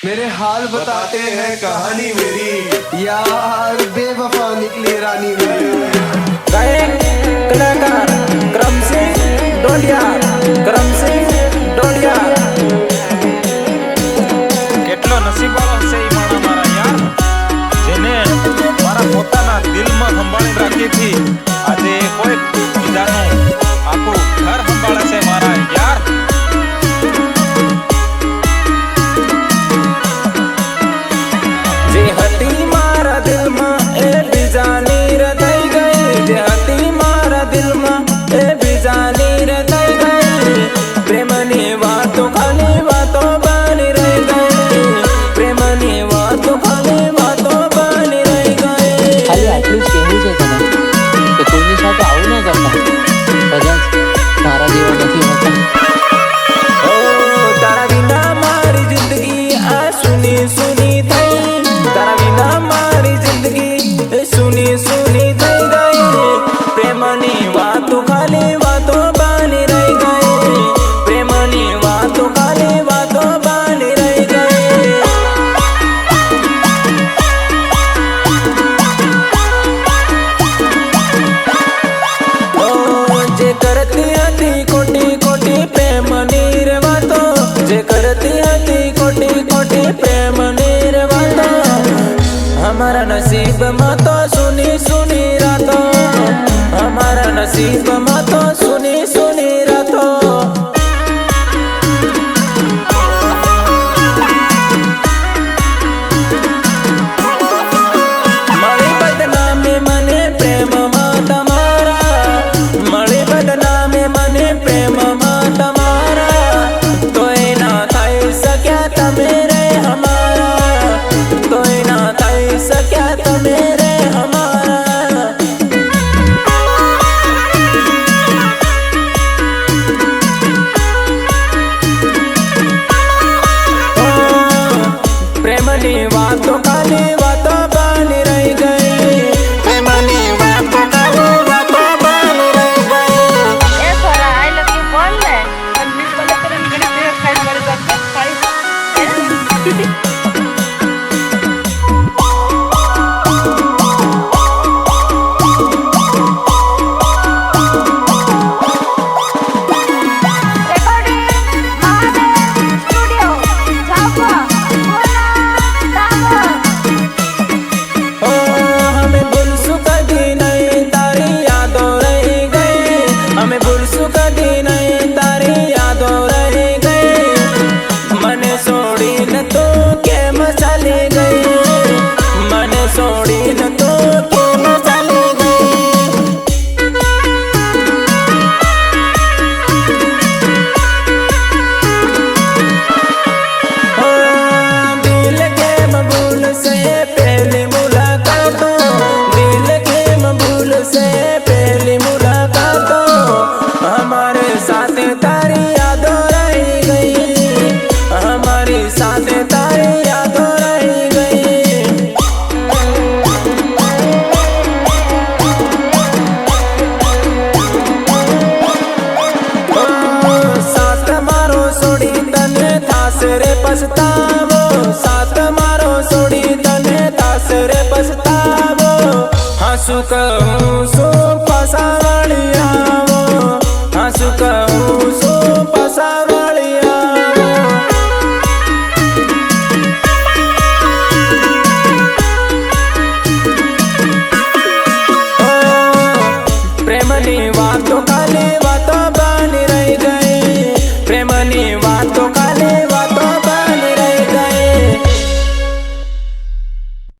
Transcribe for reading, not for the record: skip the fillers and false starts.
मेरे हाल बताते हैं कहानी मेरी, यार बेवफा निकली रानी मेरी। गायक कलाकार करम सिंह डोलिया, करम सिंह डोलिया। કેટલો નસીબવાળો છે ઈ માણસ મારા યાર, જેને મારા પોતાના દિલમાં સંભાળી રાખી હતી, આજે કોઈ બીજાનું આખું ઘર સંભાળે છે મારા યાર। જે હતી મારા દિલમાં એ બીજાની રે થઈ ગઈ, જે હતી મારા દિલમાં એ બીજાની રે થઈ ગઈ। પ્રેમની વાતો ખાલી વાતો બની રહી ગઈ, પ્રેમની વાતો ખાલી વાતો બની રહી ગઈ। ખાલી આટલું જ કહેવું છે તને કે કોઈની સાથે આવું ના કરતા, કદાચ મારા જેવા નથી હોતા। ઓ તારા વિના મારી જિંદગી આ સુની સુની થઈ, તારા વિના મારી જિંદગી સુની સુની થઈ ગઈ। પ્રેમની વાતો ખાલી વાતો બની રહી ગઈ, પ્રેમની વાતો ખાલી વાતો બની રહી ગઈ। ઓ જે કરતી હતી ખોટી ખોટી પ્રેમની રે વાતો, જે કરતી હતી ખોટી ખોટી પ્રેમની રે વાતો, हमारा नसीबમાં તો સુની સુની રાતો, हमारा नसीबમાં તો સુની સુની રાતો। મળી બદનામી મને પ્રેમમાં તમારા, મળી બદનામી મને પ્રેમમાં તમારા, તોય ના થઈ શક્યા તમે રે હમારા, તોય ના થઈ શક્યા તમે રે હમારા। પ્રેમની વાતો ખાલી વાતો બની રહી ગઈ, પ્રેમની વાતો ખાલી વાતો બની રહી ગઈ। એ થોડા આઈ લવ યુ બોલ ને અને મિસ બોલે તો ઘણી દેર ખાઈ મારી દત્ત ખાઈ हमें भूलसू कभी नहीं तारी यादों रह गई, हमें भूलसू कभी नहीं तारी यादों रह गई। मने छोड़ीने तो केम चाली गई, मने छोड़ीने तो केम चाली गई। दिल के मबूल से पहली मुलाकातों, दिल के मबूल से पहली मुलाकातों, हमारे साथ तारी यादों रह गई, हमारी साथ तारी यादों रह गई। साथ मारो सोड़ी तने थास रे पछतावो, साथ मारो सोड़ी तने थास रे पछतावो। हंसू कहूँ सो पसावड़ी आवो, हंसू कहूँ सो पसावड़ी आवो। प्रेमनी वातो खाली वातो बनी रही गई।